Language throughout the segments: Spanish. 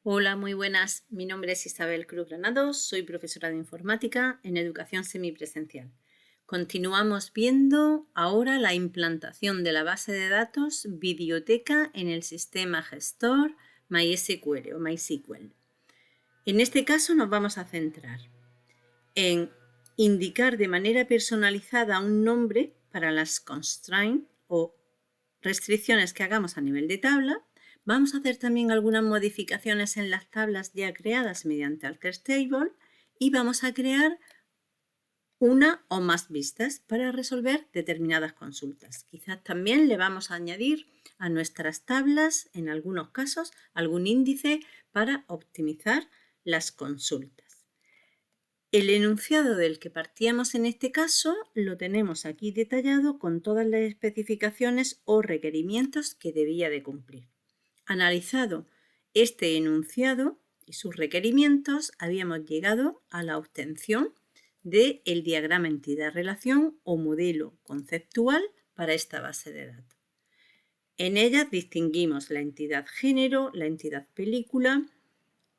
Hola, muy buenas. Mi nombre es Isabel Cruz Granados, soy profesora de informática en educación semipresencial. Continuamos viendo ahora la implantación de la base de datos biblioteca en el sistema gestor MySQL o MySQL. En este caso nos vamos a centrar en indicar de manera personalizada un nombre para las constraints o restricciones que hagamos a nivel de tabla. Vamos a hacer también algunas modificaciones en las tablas ya creadas mediante Alter Table y vamos a crear una o más vistas para resolver determinadas consultas. Quizás también le vamos a añadir a nuestras tablas, en algunos casos, algún índice para optimizar las consultas. El enunciado del que partíamos en este caso lo tenemos aquí detallado con todas las especificaciones o requerimientos que debía de cumplir. Analizado este enunciado y sus requerimientos, habíamos llegado a la obtención del diagrama entidad-relación o modelo conceptual para esta base de datos. En ellas distinguimos la entidad género, la entidad película,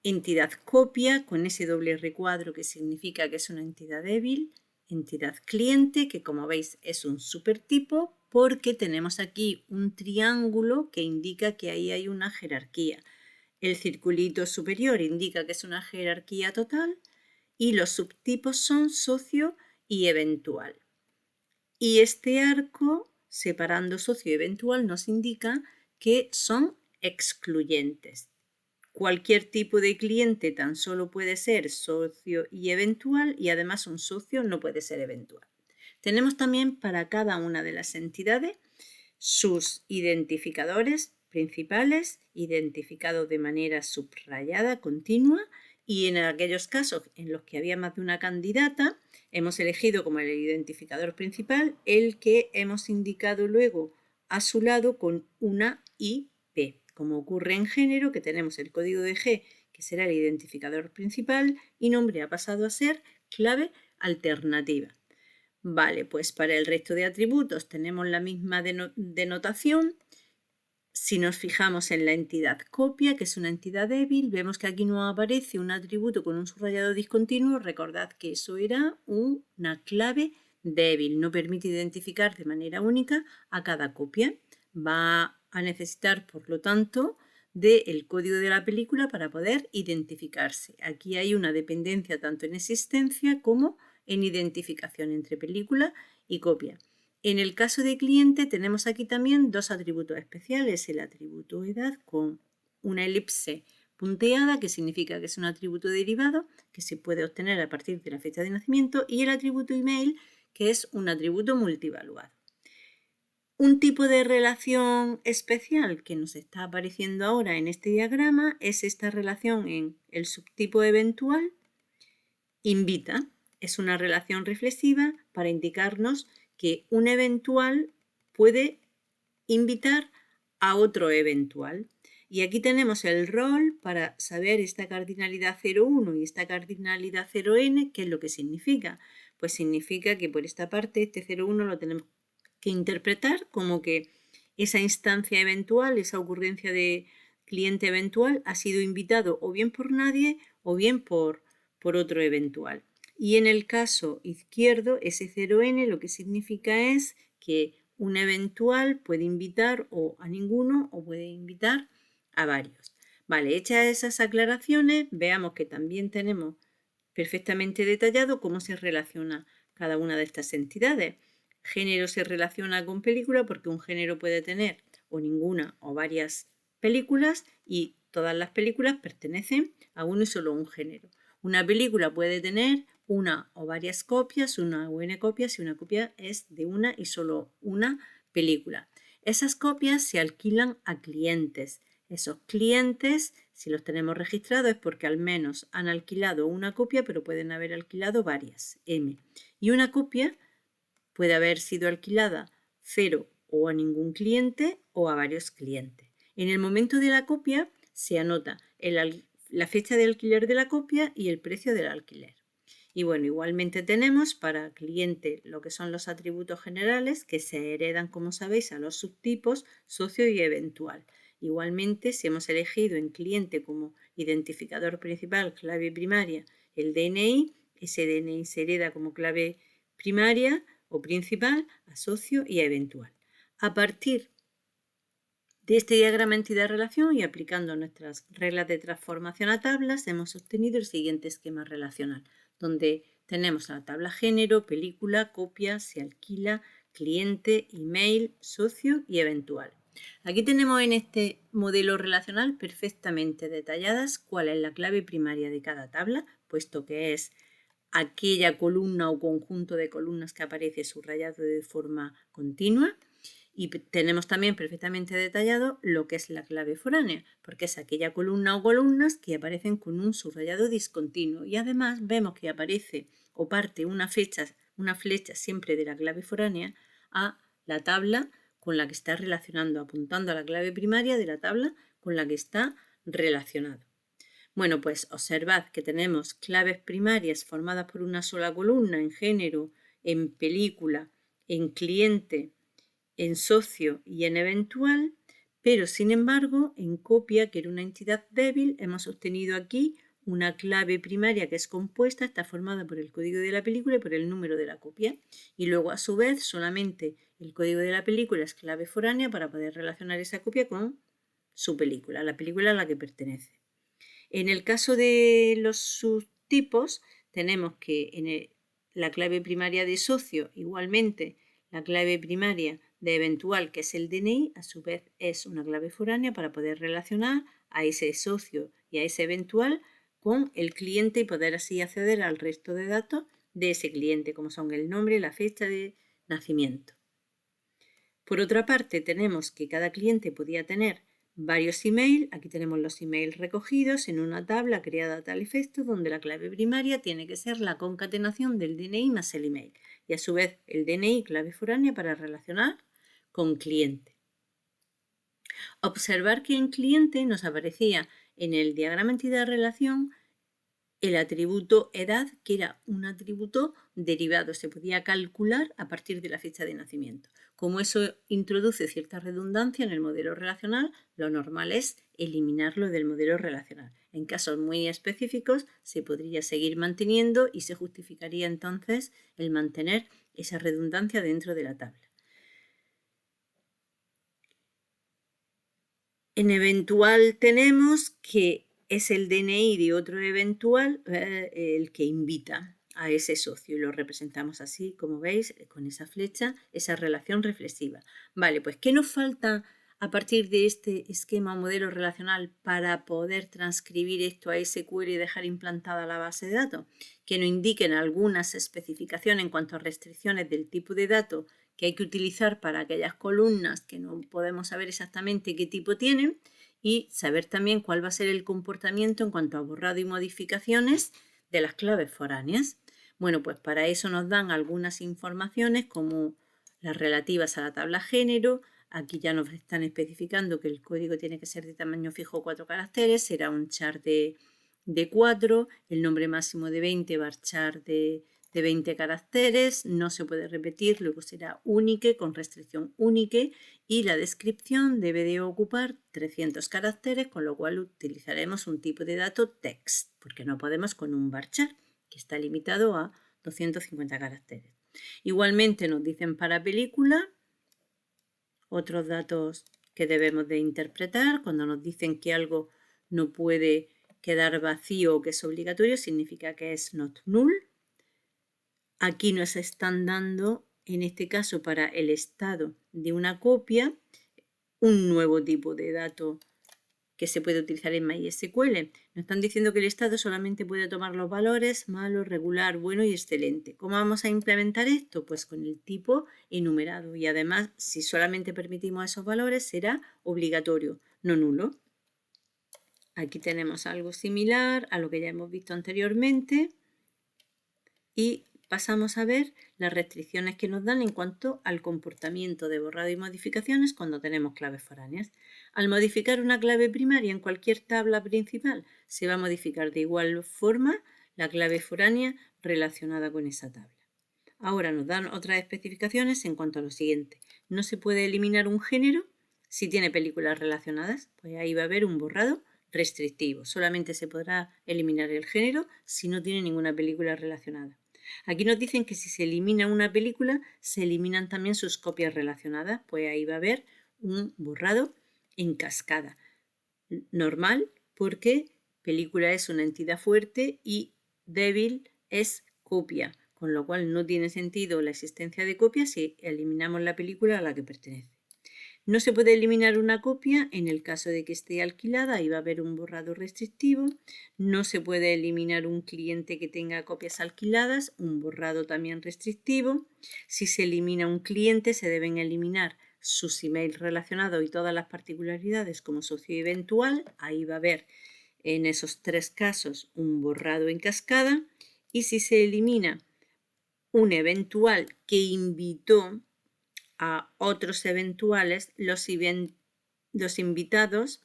entidad copia con ese doble recuadro que significa que es una entidad débil, entidad cliente que como veis es un supertipo porque tenemos aquí un triángulo que indica que ahí hay una jerarquía. El circulito superior indica que es una jerarquía total y los subtipos son socio y eventual. Y este arco separando socio y eventual nos indica que son excluyentes. Cualquier tipo de cliente tan solo puede ser socio y eventual y además un socio no puede ser eventual. Tenemos también para cada una de las entidades sus identificadores principales, identificados de manera subrayada continua, y en aquellos casos en los que había más de una candidata, hemos elegido como el identificador principal el que hemos indicado luego a su lado con una IP, como ocurre en género, que tenemos el código de G, que será el identificador principal, y nombre ha pasado a ser clave alternativa. Vale, pues para el resto de atributos tenemos la misma denotación. Si nos fijamos en la entidad copia, que es una entidad débil, vemos que aquí no aparece un atributo con un subrayado discontinuo. Recordad que eso era una clave débil, no permite identificar de manera única a cada copia. Va a necesitar, por lo tanto, del código de la película para poder identificarse. Aquí hay una dependencia tanto en existencia como en identificación entre película y copia. En el caso de cliente tenemos aquí también dos atributos especiales, el atributo edad con una elipse punteada, que significa que es un atributo derivado que se puede obtener a partir de la fecha de nacimiento, y el atributo email, que es un atributo multivaluado. Un tipo de relación especial que nos está apareciendo ahora en este diagrama es esta relación en el subtipo eventual invita. Es una relación reflexiva para indicarnos que un eventual puede invitar a otro eventual. Y aquí tenemos el rol para saber esta cardinalidad 0,1 y esta cardinalidad 0n, ¿qué es lo que significa? Pues significa que por esta parte este 0,1 lo tenemos que interpretar como que esa instancia eventual, esa ocurrencia de cliente eventual ha sido invitado o bien por nadie o bien por otro eventual. Y en el caso izquierdo, ese 0n lo que significa es que un eventual puede invitar o a ninguno o puede invitar a varios. Vale, hechas esas aclaraciones, veamos que también tenemos perfectamente detallado cómo se relaciona cada una de estas entidades. Género se relaciona con película porque un género puede tener o ninguna o varias películas y todas las películas pertenecen a uno y solo un género. Una película puede tener una o varias copias, una o n copias, y una copia es de una y solo una película. Esas copias se alquilan a clientes. Esos clientes, si los tenemos registrados, es porque al menos han alquilado una copia, pero pueden haber alquilado varias, M. Y una copia puede haber sido alquilada 0 o a ningún cliente o a varios clientes. En el momento de la copia se anota la fecha de alquiler de la copia y el precio del alquiler. Y bueno, igualmente tenemos para cliente lo que son los atributos generales que se heredan, como sabéis, a los subtipos socio y eventual. Igualmente, si hemos elegido en cliente como identificador principal, clave primaria, el DNI, ese DNI se hereda como clave primaria o principal a socio y a eventual. A partir de este diagrama entidad-relación y aplicando nuestras reglas de transformación a tablas, hemos obtenido el siguiente esquema relacional, donde tenemos la tabla género, película, copia, se alquila, cliente, email, socio y eventual. Aquí tenemos en este modelo relacional perfectamente detalladas cuál es la clave primaria de cada tabla, puesto que es aquella columna o conjunto de columnas que aparece subrayado de forma continua. Y tenemos también perfectamente detallado lo que es la clave foránea, porque es aquella columna o columnas que aparecen con un subrayado discontinuo. Y además vemos que aparece o parte una flecha siempre de la clave foránea a la tabla con la que está relacionando, apuntando a la clave primaria de la tabla con la que está relacionado. Bueno, pues observad que tenemos claves primarias formadas por una sola columna en género, en película, en cliente, en socio y en eventual, pero sin embargo en copia, que era una entidad débil, hemos obtenido aquí una clave primaria que es compuesta, está formada por el código de la película y por el número de la copia. Y luego a su vez solamente el código de la película es clave foránea para poder relacionar esa copia con su película, la película a la que pertenece. En el caso de los subtipos tenemos que en la clave primaria de socio igualmente la clave primaria de eventual, que es el DNI, a su vez es una clave foránea para poder relacionar a ese socio y a ese eventual con el cliente y poder así acceder al resto de datos de ese cliente, como son el nombre y la fecha de nacimiento. Por otra parte, tenemos que cada cliente podía tener varios emails. Aquí tenemos los emails recogidos en una tabla creada a tal efecto, donde la clave primaria tiene que ser la concatenación del DNI más el email y a su vez el DNI clave foránea para relacionar con cliente. Observar que en cliente nos aparecía en el diagrama entidad-relación el atributo edad, que era un atributo derivado, se podía calcular a partir de la fecha de nacimiento. Como eso introduce cierta redundancia en el modelo relacional, lo normal es eliminarlo del modelo relacional. En casos muy específicos se podría seguir manteniendo y se justificaría entonces el mantener esa redundancia dentro de la tabla. En eventual tenemos que es el DNI de otro eventual el que invita a ese socio y lo representamos así, como veis, con esa flecha, esa relación reflexiva. Vale, pues ¿qué nos falta a partir de este esquema o modelo relacional para poder transcribir esto a SQL y dejar implantada la base de datos? Que nos indiquen algunas especificaciones en cuanto a restricciones del tipo de dato que hay que utilizar para aquellas columnas que no podemos saber exactamente qué tipo tienen y saber también cuál va a ser el comportamiento en cuanto a borrado y modificaciones de las claves foráneas. Bueno, pues para eso nos dan algunas informaciones como las relativas a la tabla género. Aquí ya nos están especificando que el código tiene que ser de tamaño fijo 4 caracteres, será un char de 4, el nombre máximo de 20 varchar de 20 caracteres, no se puede repetir, luego será únique con restricción únique y la descripción debe de ocupar 300 caracteres, con lo cual utilizaremos un tipo de dato text, porque no podemos con un varchar, que está limitado a 250 caracteres. Igualmente nos dicen para película otros datos que debemos de interpretar. Cuando nos dicen que algo no puede quedar vacío o que es obligatorio, significa que es not null. Aquí nos están dando, en este caso para el estado de una copia, un nuevo tipo de dato que se puede utilizar en MySQL. Nos están diciendo que el estado solamente puede tomar los valores malo, regular, bueno y excelente. ¿Cómo vamos a implementar esto? Pues con el tipo enumerado. Y además, si solamente permitimos esos valores, será obligatorio, no nulo. Aquí tenemos algo similar a lo que ya hemos visto anteriormente. Y pasamos a ver las restricciones que nos dan en cuanto al comportamiento de borrado y modificaciones cuando tenemos claves foráneas. Al modificar una clave primaria en cualquier tabla principal, se va a modificar de igual forma la clave foránea relacionada con esa tabla. Ahora nos dan otras especificaciones en cuanto a lo siguiente. No se puede eliminar un género Si tiene películas relacionadas, pues ahí va a haber un borrado restrictivo. Solamente se podrá eliminar el género si no tiene ninguna película relacionada. Aquí nos dicen que si se elimina una película, se eliminan también sus copias relacionadas, pues ahí va a haber un borrado en cascada. Normal, porque película es una entidad fuerte y débil es copia, con lo cual no tiene sentido la existencia de copias si eliminamos la película a la que pertenece. No se puede eliminar una copia en el caso de que esté alquilada, ahí va a haber un borrado restrictivo. No se puede eliminar un cliente que tenga copias alquiladas, un borrado también restrictivo. Si se elimina un cliente, se deben eliminar sus emails relacionados y todas las particularidades como socio eventual. Ahí va a haber en esos 3 casos un borrado en cascada. Y si se elimina un eventual que invitó a otros eventuales, los invitados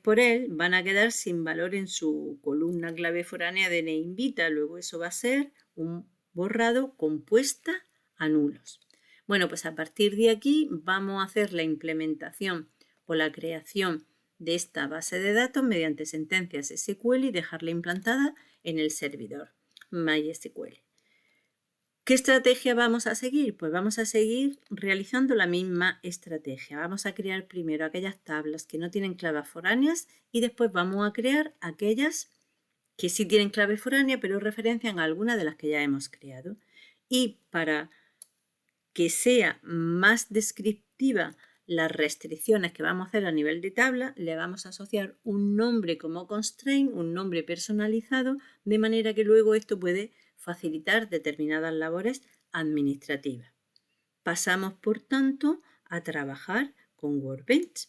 por él van a quedar sin valor en su columna clave foránea de invita. Luego eso va a ser un borrado compuesta a nulos. Bueno, pues a partir de aquí vamos a hacer la implementación o la creación de esta base de datos mediante sentencias SQL y dejarla implantada en el servidor MySQL. ¿Qué estrategia vamos a seguir? Pues vamos a seguir realizando la misma estrategia. Vamos a crear primero aquellas tablas que no tienen claves foráneas y después vamos a crear aquellas que sí tienen clave foránea pero referencian a alguna de las que ya hemos creado. Y para que sea más descriptiva las restricciones que vamos a hacer a nivel de tabla, le vamos a asociar un nombre como constraint, un nombre personalizado, de manera que luego esto puede facilitar determinadas labores administrativas. Pasamos, por tanto, a trabajar con Workbench.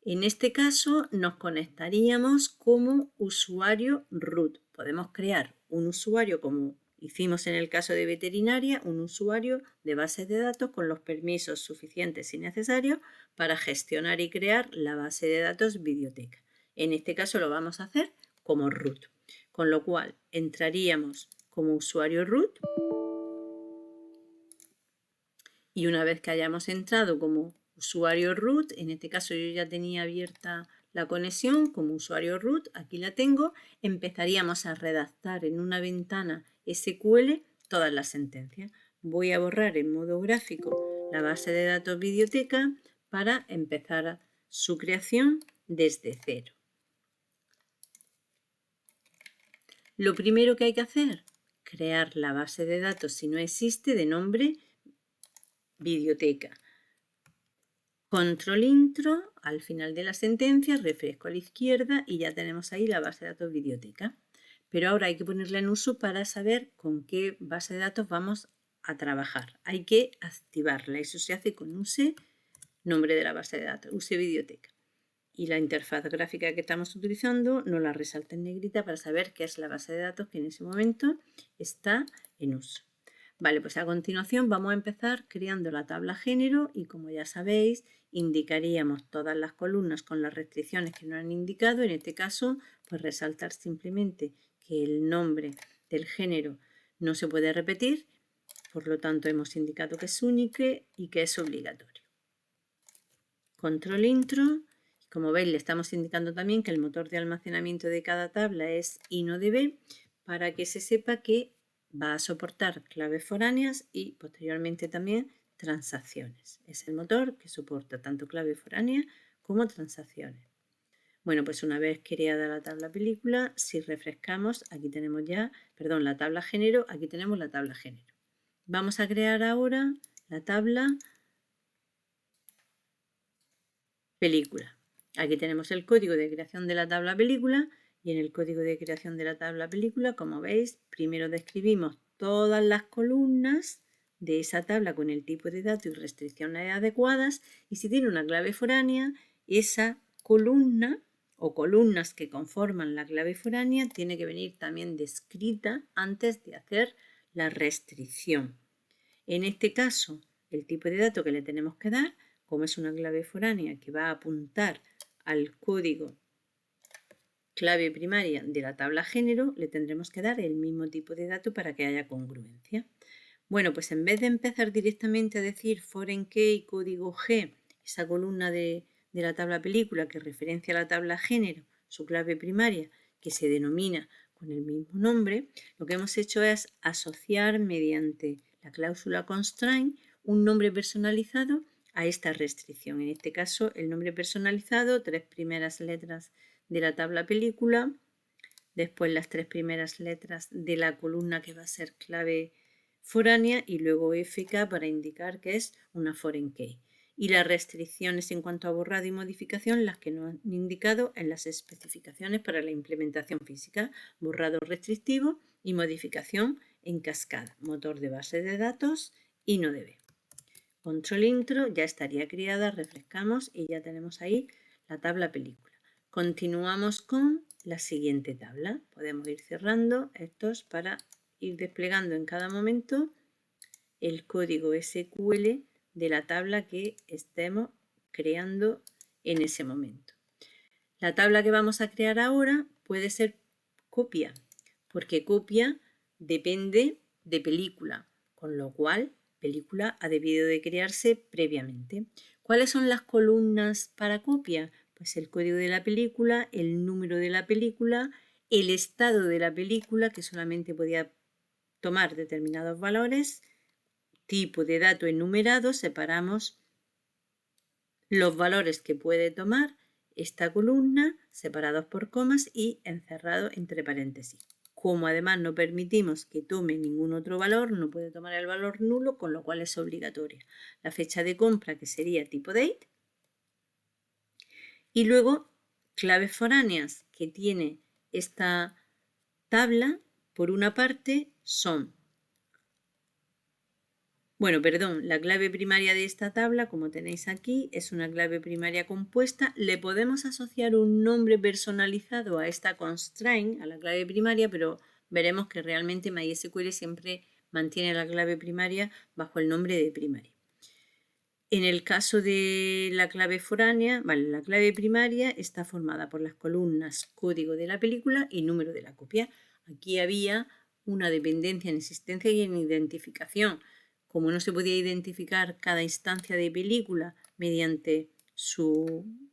En este caso nos conectaríamos como usuario root. Podemos crear un usuario como hicimos en el caso de veterinaria, un usuario de bases de datos con los permisos suficientes y necesarios para gestionar y crear la base de datos biblioteca. En este caso lo vamos a hacer como root, con lo cual entraríamos como usuario root y una vez que hayamos entrado como usuario root, en este caso yo ya tenía abierta la conexión como usuario root, aquí la tengo, empezaríamos a redactar en una ventana SQL todas las sentencias. Voy a borrar en modo gráfico la base de datos biblioteca para empezar su creación desde cero. Lo primero que hay que hacer, crear la base de datos si no existe de nombre biblioteca. Control intro, al final de la sentencia, refresco a la izquierda y ya tenemos ahí la base de datos biblioteca. Pero ahora hay que ponerla en uso para saber con qué base de datos vamos a trabajar. Hay que activarla. Eso se hace con use, nombre de la base de datos, use biblioteca. Y la interfaz gráfica que estamos utilizando nos la resalta en negrita para saber qué es la base de datos que en ese momento está en uso. Vale, pues a continuación vamos a empezar creando la tabla género y como ya sabéis, indicaríamos todas las columnas con las restricciones que nos han indicado. En este caso, pues resaltar simplemente que el nombre del género no se puede repetir, por lo tanto hemos indicado que es único y que es obligatorio. Control intro. Como veis, le estamos indicando también que el motor de almacenamiento de cada tabla es InnoDB para que se sepa que va a soportar claves foráneas y posteriormente también transacciones. Es el motor que soporta tanto clave foránea como transacciones. Bueno, pues una vez creada la tabla película, si refrescamos, aquí tenemos ya, la tabla género, aquí tenemos la tabla género. Vamos a crear ahora la tabla película. Aquí tenemos el código de creación de la tabla película y en el código de creación de la tabla película, como veis, primero describimos todas las columnas de esa tabla con el tipo de datos y restricciones adecuadas y si tiene una clave foránea, esa columna o columnas que conforman la clave foránea tiene que venir también descrita antes de hacer la restricción. En este caso, el tipo de dato que le tenemos que dar, como es una clave foránea que va a apuntar al código clave primaria de la tabla género, le tendremos que dar el mismo tipo de dato para que haya congruencia. Bueno, pues en vez de empezar directamente a decir foreign key código G esa columna de la tabla película que referencia a la tabla género, su clave primaria, que se denomina con el mismo nombre, lo que hemos hecho es asociar mediante la cláusula constraint un nombre personalizado a esta restricción. En este caso, el nombre personalizado, 3 primeras letras de la tabla película, después las 3 primeras letras de la columna que va a ser clave foránea y luego FK para indicar que es una foreign key. Y las restricciones en cuanto a borrado y modificación, las que nos han indicado en las especificaciones para la implementación física, borrado restrictivo y modificación en cascada, motor de base de datos y no debe. Control intro, ya estaría creada, refrescamos y ya tenemos ahí la tabla película. Continuamos con la siguiente tabla. Podemos ir cerrando estos para ir desplegando en cada momento el código SQL de la tabla que estemos creando en ese momento. La tabla que vamos a crear ahora puede ser copia, porque copia depende de película, con lo cual película ha debido de crearse previamente. ¿Cuáles son las columnas para copia? Pues el código de la película, el número de la película, el estado de la película, que solamente podía tomar determinados valores, tipo de dato enumerado, separamos los valores que puede tomar esta columna separados por comas y encerrado entre paréntesis. Como además no permitimos que tome ningún otro valor, no puede tomar el valor nulo, con lo cual es obligatoria. La fecha de compra, que sería tipo date. Y luego claves foráneas que tiene esta tabla, por una parte, son la clave primaria de esta tabla, como tenéis aquí, es una clave primaria compuesta. Le podemos asociar un nombre personalizado a esta constraint, a la clave primaria, pero veremos que realmente MySQL siempre mantiene la clave primaria bajo el nombre de primaria. En el caso de la clave foránea, la clave primaria está formada por las columnas código de la película y número de la copia. Aquí había una dependencia en existencia y en identificación. Como no se podía identificar cada instancia de película mediante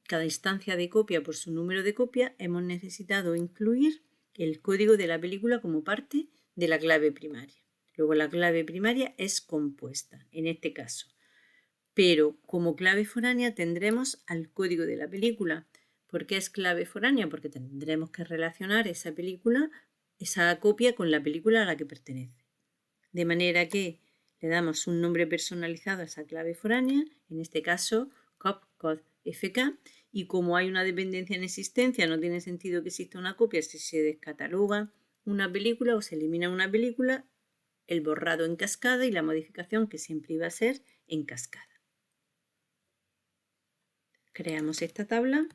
cada instancia de copia por su número de copia, hemos necesitado incluir el código de la película como parte de la clave primaria. Luego la clave primaria es compuesta, en este caso. Pero como clave foránea tendremos al código de la película. ¿Por qué es clave foránea? Porque tendremos que relacionar esa película, esa copia con la película a la que pertenece. De manera que le damos un nombre personalizado a esa clave foránea, en este caso copcodefk, y como hay una dependencia en existencia, no tiene sentido que exista una copia si se descataloga una película o se elimina una película, el borrado en cascada y la modificación que siempre iba a ser en cascada. Creamos esta tabla,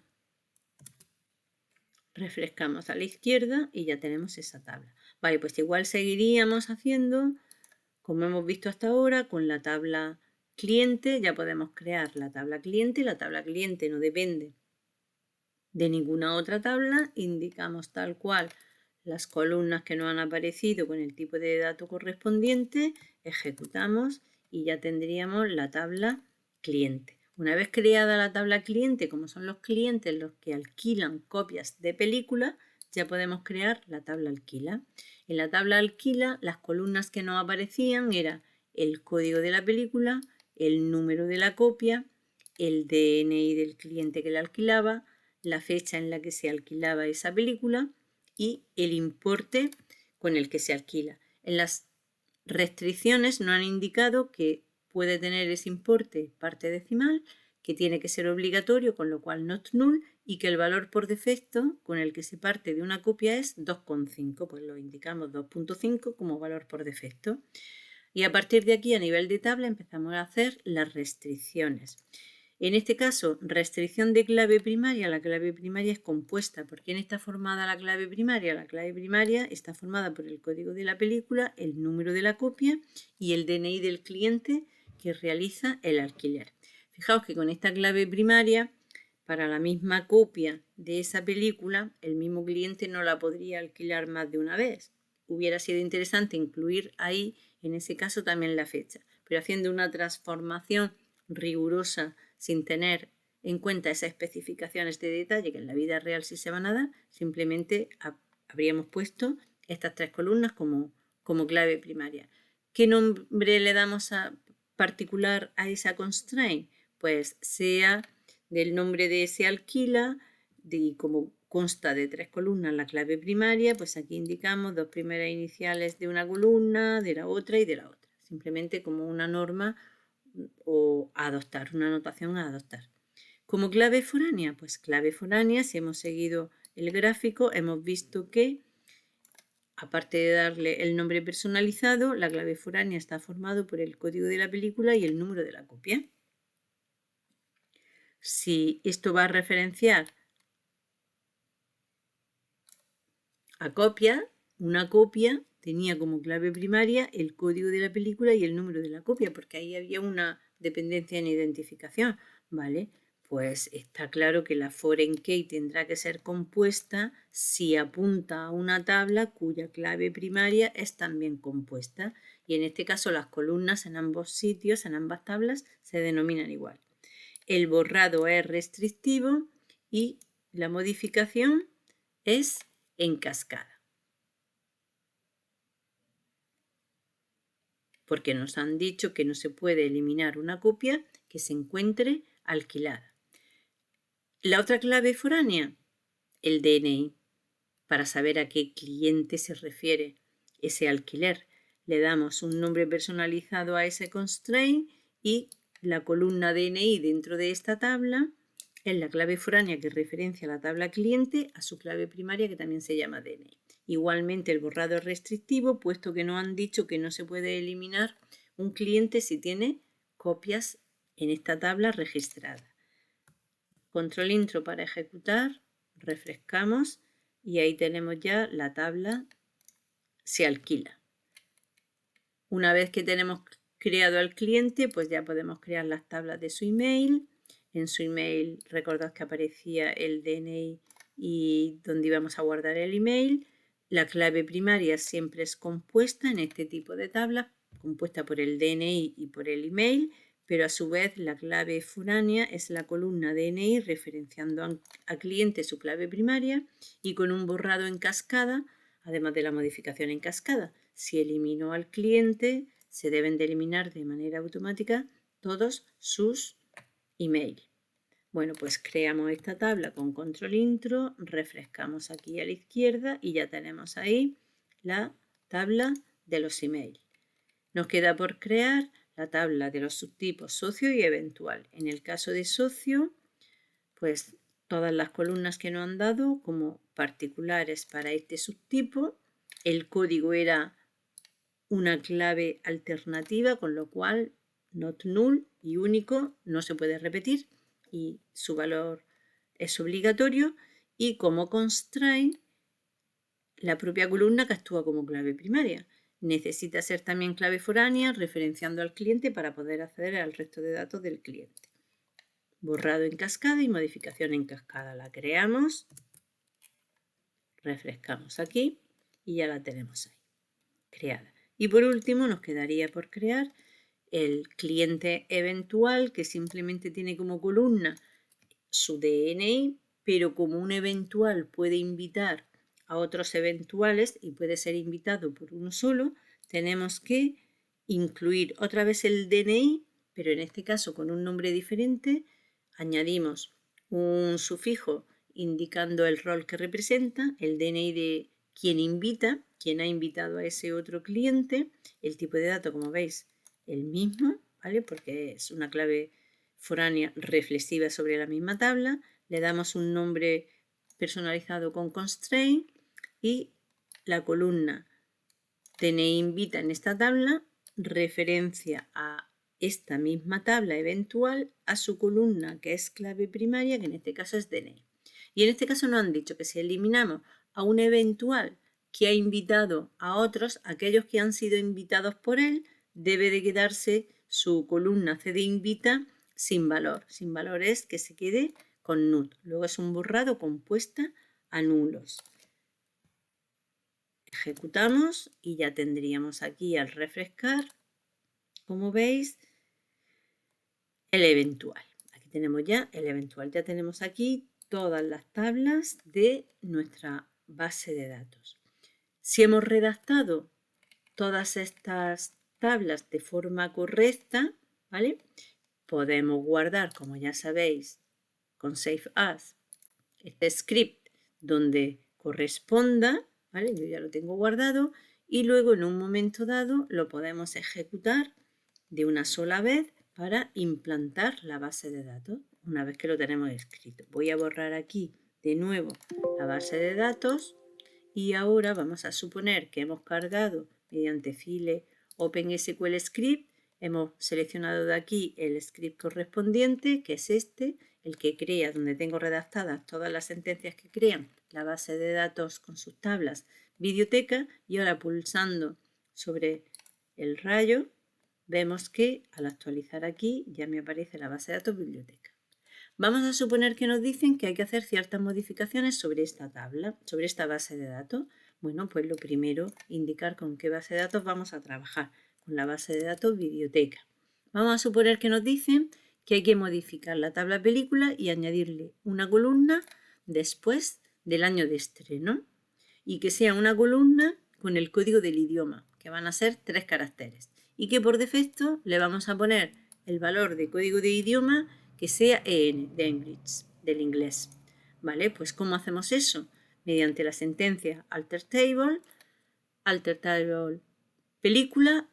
refrescamos a la izquierda y ya tenemos esa tabla. Vale, pues igual seguiríamos haciendo, como hemos visto hasta ahora, con la tabla cliente. Ya podemos crear la tabla cliente. La tabla cliente no depende de ninguna otra tabla. Indicamos tal cual las columnas que nos han aparecido con el tipo de dato correspondiente. Ejecutamos y ya tendríamos la tabla cliente. Una vez creada la tabla cliente, como son los clientes los que alquilan copias de película, ya podemos crear la tabla alquila. En la tabla alquila, las columnas que nos aparecían eran el código de la película, el número de la copia, el DNI del cliente que la alquilaba, la fecha en la que se alquilaba esa película y el importe con el que se alquila. En las restricciones nos han indicado que puede tener ese importe parte decimal, que tiene que ser obligatorio, con lo cual not null, y que el valor por defecto con el que se parte de una copia es 2,5, pues lo indicamos 2,5 como valor por defecto. Y a partir de aquí, a nivel de tabla, empezamos a hacer las restricciones. En este caso, restricción de clave primaria. La clave primaria es compuesta. ¿Por quién está formada la clave primaria? La clave primaria está formada por el código de la película, el número de la copia y el DNI del cliente que realiza el alquiler. Fijaos que con esta clave primaria, para la misma copia de esa película, el mismo cliente no la podría alquilar más de una vez. Hubiera sido interesante incluir ahí, en ese caso, también la fecha. Pero haciendo una transformación rigurosa sin tener en cuenta esas especificaciones de detalle que en la vida real sí se van a dar, simplemente habríamos puesto estas 3 columnas como clave primaria. ¿Qué nombre le damos particular a esa constraint? Pues sea del nombre de ese alquila, y como consta de 3 columnas la clave primaria, pues aquí indicamos 2 primeras iniciales de una columna, de la otra y de la otra. Simplemente como una norma o a adoptar, una anotación a adoptar. Como clave foránea, pues clave foránea, si hemos seguido el gráfico, hemos visto que aparte de darle el nombre personalizado, la clave foránea está formado por el código de la película y el número de la copia. Si esto va a referenciar a copia, una copia tenía como clave primaria el código de la película y el número de la copia, porque ahí había una dependencia en identificación, ¿vale? Pues está claro que la foreign key tendrá que ser compuesta si apunta a una tabla cuya clave primaria es también compuesta. Y en este caso las columnas en ambos sitios, en ambas tablas, se denominan igual. El borrado es restrictivo y la modificación es en cascada. Porque nos han dicho que no se puede eliminar una copia que se encuentre alquilada. La otra clave foránea, el DNI, para saber a qué cliente se refiere ese alquiler. Le damos un nombre personalizado a ese constraint y la columna DNI dentro de esta tabla es la clave foránea que referencia a la tabla cliente a su clave primaria que también se llama DNI. Igualmente el borrado es restrictivo, puesto que nos han dicho que no se puede eliminar un cliente si tiene copias en esta tabla registrada. Control intro para ejecutar, refrescamos y ahí tenemos ya la tabla se alquila. Una vez que tenemos creado al cliente, pues ya podemos crear las tablas de su email. En su email recordad que aparecía el DNI y donde íbamos a guardar el email. La clave primaria siempre es compuesta en este tipo de tablas, compuesta por el DNI y por el email, pero a su vez la clave foránea es la columna DNI referenciando a cliente su clave primaria y con un borrado en cascada, además de la modificación en cascada. Si elimino al cliente, se deben de eliminar de manera automática todos sus emails. Bueno, pues creamos esta tabla con control intro, refrescamos aquí a la izquierda y ya tenemos ahí la tabla de los emails. Nos queda por crear la tabla de los subtipos socio y eventual. En el caso de socio, pues todas las columnas que nos han dado como particulares para este subtipo. El código era una clave alternativa, con lo cual not null y único no se puede repetir y su valor es obligatorio. Y como constraint, la propia columna que actúa como clave primaria. Necesita ser también clave foránea, referenciando al cliente para poder acceder al resto de datos del cliente. Borrado en cascada y modificación en cascada. La creamos, refrescamos aquí y ya la tenemos ahí, creada. Y por último nos quedaría por crear el cliente eventual, que simplemente tiene como columna su DNI, pero como un eventual puede invitar a otros eventuales y puede ser invitado por uno solo, tenemos que incluir otra vez el DNI, pero en este caso con un nombre diferente. Añadimos un sufijo indicando el rol que representa, el DNI de quien invita, quien ha invitado a ese otro cliente, el tipo de dato, como veis, el mismo, ¿vale? Porque es una clave foránea reflexiva sobre la misma tabla. Le damos un nombre personalizado con constraint y la columna DNI invita en esta tabla referencia a esta misma tabla eventual a su columna que es clave primaria, que en este caso es DNI. Y en este caso nos han dicho que si eliminamos a un eventual que ha invitado a otros, aquellos que han sido invitados por él, debe de quedarse su columna CD invita sin valor. Sin valor es que se quede con null. Luego es un borrado compuesta a nulos. Ejecutamos y ya tendríamos aquí al refrescar, como veis, el eventual. Aquí tenemos ya el eventual. Ya tenemos aquí todas las tablas de nuestra base de datos. Si hemos redactado todas estas tablas de forma correcta, ¿vale? Podemos guardar, como ya sabéis, con Save As, este script donde corresponda, ¿vale? Yo ya lo tengo guardado y luego en un momento dado lo podemos ejecutar de una sola vez para implantar la base de datos una vez que lo tenemos escrito. Voy a borrar aquí de nuevo la base de datos y ahora vamos a suponer que hemos cargado mediante file OpenSQL Script. Hemos seleccionado de aquí el script correspondiente, que es este, el que crea, donde tengo redactadas todas las sentencias que crean la base de datos con sus tablas biblioteca, y ahora pulsando sobre el rayo vemos que al actualizar aquí ya me aparece la base de datos biblioteca. Vamos a suponer que nos dicen que hay que hacer ciertas modificaciones sobre esta tabla, sobre esta base de datos. Bueno, pues lo primero, indicar con qué base de datos vamos a trabajar, con la base de datos biblioteca. Vamos a suponer que nos dicen que hay que modificar la tabla película y añadirle una columna después del año de estreno y que sea una columna con el código del idioma, que van a ser 3 caracteres, y que por defecto le vamos a poner el valor de código de idioma que sea EN, de English, del inglés. ¿Vale? Pues ¿cómo hacemos eso? Mediante la sentencia alter table película,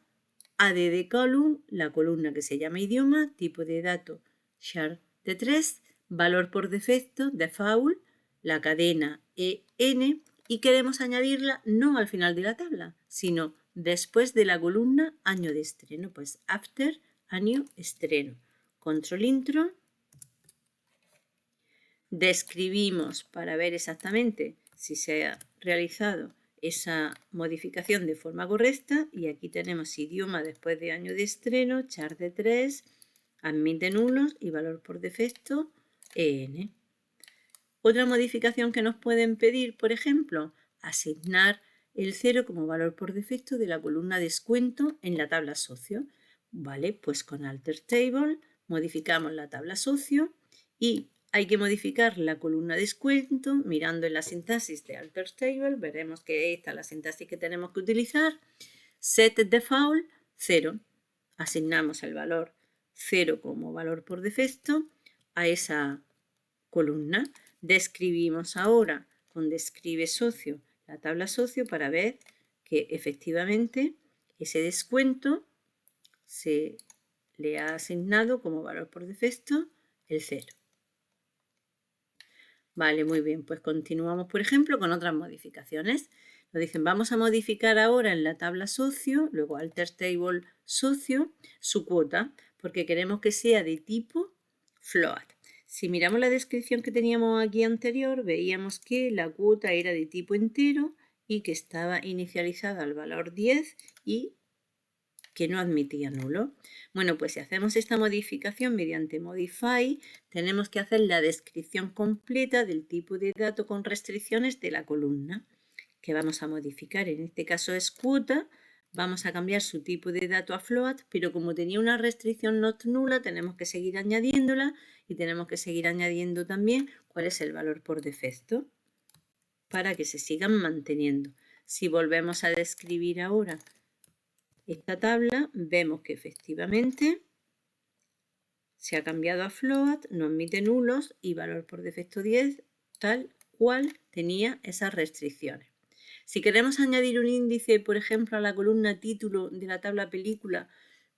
add column, la columna que se llama idioma, tipo de dato char de 3, valor por defecto, default, la cadena EN, y queremos añadirla no al final de la tabla, sino después de la columna año de estreno, pues after año estreno. Control intro, describimos para ver exactamente si se ha realizado esa modificación de forma correcta y aquí tenemos idioma después de año de estreno, char de 3, admite nulos y valor por defecto EN. Otra modificación que nos pueden pedir, por ejemplo, asignar el 0 como valor por defecto de la columna descuento en la tabla socio. Vale, pues con alter table modificamos la tabla socio y hay que modificar la columna descuento. Mirando en la sintaxis de alter table veremos que esta es la sintaxis que tenemos que utilizar. Set default 0. Asignamos el valor 0 como valor por defecto a esa columna. Describimos ahora con describe socio la tabla socio para ver que efectivamente ese descuento se le ha asignado como valor por defecto el 0. Vale, muy bien, pues continuamos, por ejemplo, con otras modificaciones. Nos dicen, vamos a modificar ahora en la tabla socio, luego alter table socio, su cuota, porque queremos que sea de tipo float. Si miramos la descripción que teníamos aquí anterior, veíamos que la cuota era de tipo entero y que estaba inicializada al valor 10 y que no admitía nulo. Bueno, pues si hacemos esta modificación mediante modify, tenemos que hacer la descripción completa del tipo de dato con restricciones de la columna que vamos a modificar. En este caso es cuota. Vamos a cambiar su tipo de dato a float, pero como tenía una restricción not nula, tenemos que seguir añadiéndola y tenemos que seguir añadiendo también cuál es el valor por defecto para que se sigan manteniendo. Si volvemos a describir ahora esta tabla, vemos que efectivamente se ha cambiado a float, no admite nulos y valor por defecto 10, tal cual tenía esas restricciones. Si queremos añadir un índice, por ejemplo, a la columna título de la tabla película,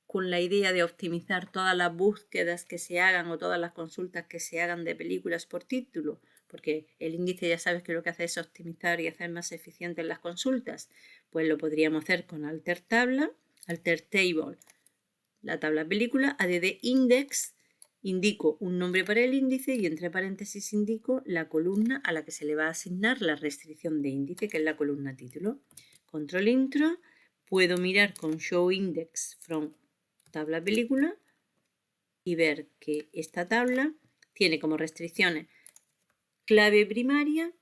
con la idea de optimizar todas las búsquedas que se hagan o todas las consultas que se hagan de películas por título, porque el índice ya sabes que lo que hace es optimizar y hacer más eficientes las consultas, pues lo podríamos hacer con alter tabla, alter table, la tabla película, add index, indico un nombre para el índice y entre paréntesis indico la columna a la que se le va a asignar la restricción de índice, que es la columna título. Control intro, puedo mirar con show index from tabla película y ver que esta tabla tiene como restricciones clave primaria,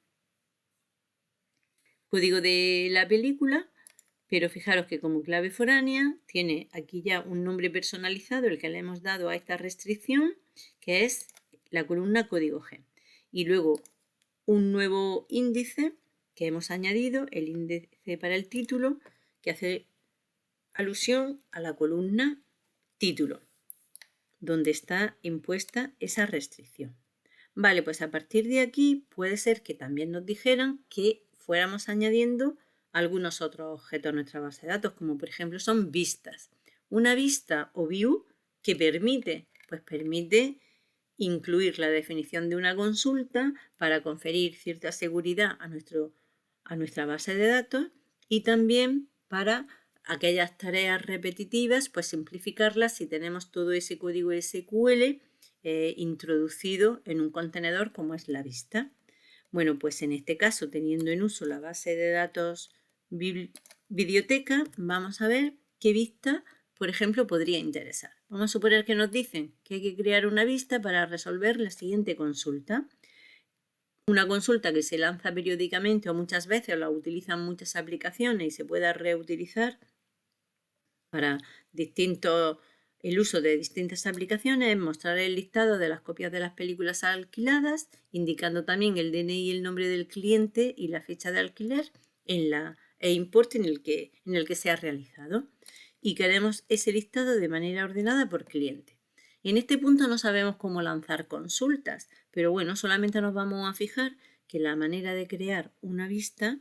código de la película, pero fijaros que como clave foránea tiene aquí ya un nombre personalizado, el que le hemos dado a esta restricción, que es la columna código G. Y luego un nuevo índice que hemos añadido, el índice para el título, que hace alusión a la columna título, donde está impuesta esa restricción. Vale, pues a partir de aquí puede ser que también nos dijeran que fuéramos añadiendo algunos otros objetos a nuestra base de datos, como por ejemplo son vistas. Una vista o view que permite incluir la definición de una consulta para conferir cierta seguridad a nuestra base de datos y también para aquellas tareas repetitivas, pues simplificarlas si tenemos todo ese código SQL introducido en un contenedor como es la vista. Bueno, pues en este caso, teniendo en uso la base de datos biblioteca, vamos a ver qué vista, por ejemplo, podría interesar. Vamos a suponer que nos dicen que hay que crear una vista para resolver la siguiente consulta. Una consulta que se lanza periódicamente o muchas veces o la utilizan muchas aplicaciones y se pueda reutilizar para el uso de distintas aplicaciones es mostrar el listado de las copias de las películas alquiladas, indicando también el DNI y el nombre del cliente y la fecha de alquiler e importe en el que se ha realizado. Y queremos ese listado de manera ordenada por cliente. En este punto no sabemos cómo lanzar consultas, pero bueno, solamente nos vamos a fijar que la manera de crear una vista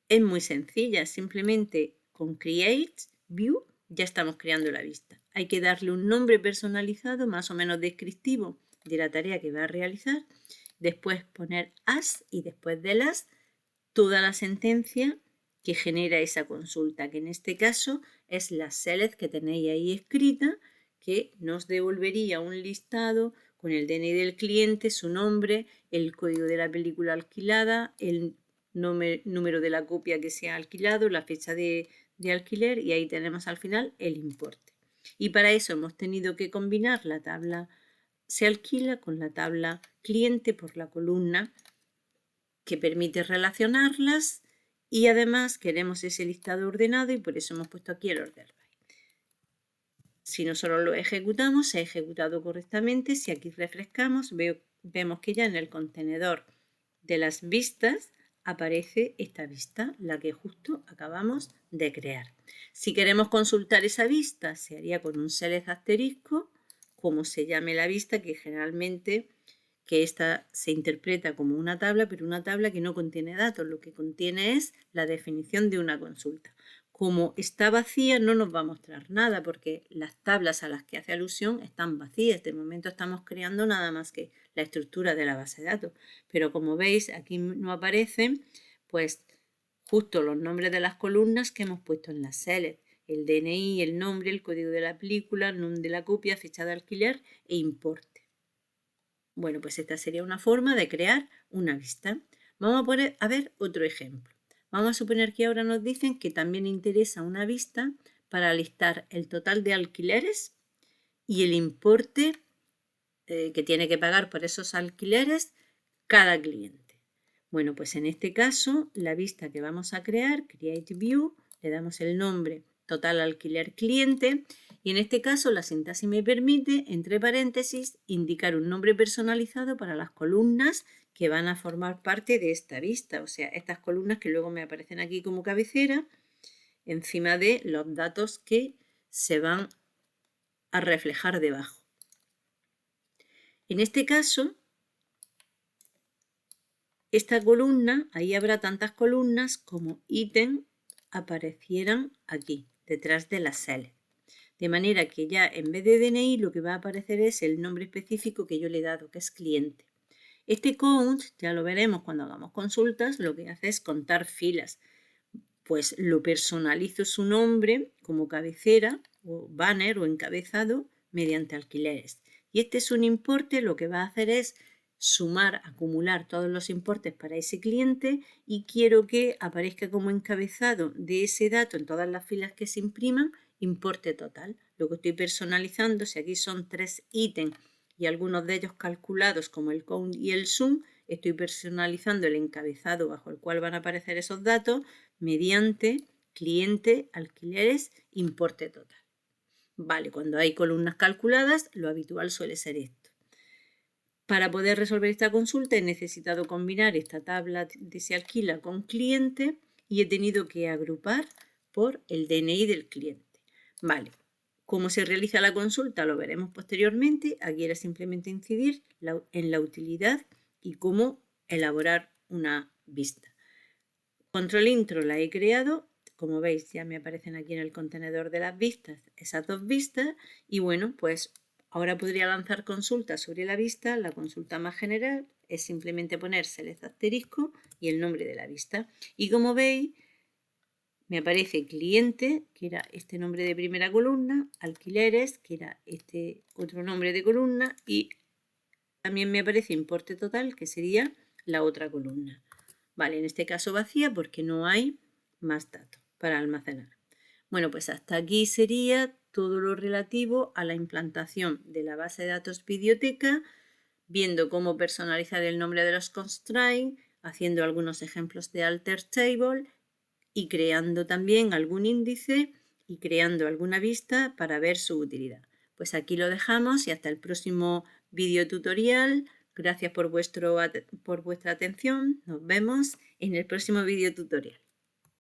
es muy sencilla. Simplemente con Create View ya estamos creando la vista. Hay que darle un nombre personalizado más o menos descriptivo de la tarea que va a realizar. Después poner as y después del as toda la sentencia que genera esa consulta, que en este caso es la select que tenéis ahí escrita, que nos devolvería un listado con el DNI del cliente, su nombre, el código de la película alquilada, el número de la copia que se ha alquilado, la fecha de alquiler y ahí tenemos al final el importe. Y para eso hemos tenido que combinar la tabla se alquila con la tabla cliente por la columna que permite relacionarlas y además queremos ese listado ordenado y por eso hemos puesto aquí el order by. Si nosotros lo ejecutamos, se ha ejecutado correctamente. Si aquí refrescamos, vemos que ya en el contenedor de las vistas aparece esta vista, la que justo acabamos de crear. Si queremos consultar esa vista, se haría con un select asterisco, como se llame la vista, que generalmente esta se interpreta como una tabla, pero una tabla que no contiene datos, lo que contiene es la definición de una consulta. Como está vacía no nos va a mostrar nada porque las tablas a las que hace alusión están vacías. De momento estamos creando nada más que la estructura de la base de datos. Pero como veis aquí no aparecen pues justo los nombres de las columnas que hemos puesto en la select. El DNI, el nombre, el código de la película, NUM de la copia, fecha de alquiler e importe. Bueno, pues esta sería una forma de crear una vista. Vamos a ver otro ejemplo. Vamos a suponer que ahora nos dicen que también interesa una vista para listar el total de alquileres y el importe que tiene que pagar por esos alquileres cada cliente. Bueno, pues en este caso, la vista que vamos a crear, Create View, le damos el nombre total alquiler cliente y en este caso la sintaxis me permite, entre paréntesis, indicar un nombre personalizado para las columnas que van a formar parte de esta vista, o sea, estas columnas que luego me aparecen aquí como cabecera encima de los datos que se van a reflejar debajo. En este caso, esta columna, ahí habrá tantas columnas como ítem aparecieran aquí, detrás de la select. De manera que ya en vez de DNI lo que va a aparecer es el nombre específico que yo le he dado, que es cliente. Este count, ya lo veremos cuando hagamos consultas, lo que hace es contar filas. Pues lo personalizo su nombre como cabecera o banner o encabezado mediante alquileres. Y este es un importe, lo que va a hacer es sumar, acumular todos los importes para ese cliente y quiero que aparezca como encabezado de ese dato en todas las filas que se impriman, importe total. Lo que estoy personalizando, si aquí son 3 ítems y algunos de ellos calculados como el count y el sum, estoy personalizando el encabezado bajo el cual van a aparecer esos datos mediante cliente, alquileres, importe total. Vale, cuando hay columnas calculadas, lo habitual suele ser esto. Para poder resolver esta consulta he necesitado combinar esta tabla de se alquila con cliente y he tenido que agrupar por el DNI del cliente. Vale, cómo se realiza la consulta lo veremos posteriormente. Aquí era simplemente incidir en la utilidad y cómo elaborar una vista. Control intro la he creado. Como veis, ya me aparecen aquí en el contenedor de las vistas esas dos vistas. Y bueno, pues ahora podría lanzar consultas sobre la vista. La consulta más general es simplemente poner select asterisco y el nombre de la vista. Y como veis, me aparece cliente, que era este nombre de primera columna, alquileres, que era este otro nombre de columna, y también me aparece importe total, que sería la otra columna. Vale, en este caso vacía porque no hay más datos para almacenar. Bueno, pues hasta aquí sería todo lo relativo a la implantación de la base de datos Videoteca, viendo cómo personalizar el nombre de los constraints, haciendo algunos ejemplos de alter table y creando también algún índice y creando alguna vista para ver su utilidad. Pues aquí lo dejamos y hasta el próximo video tutorial. Gracias por vuestra atención. Nos vemos en el próximo video tutorial.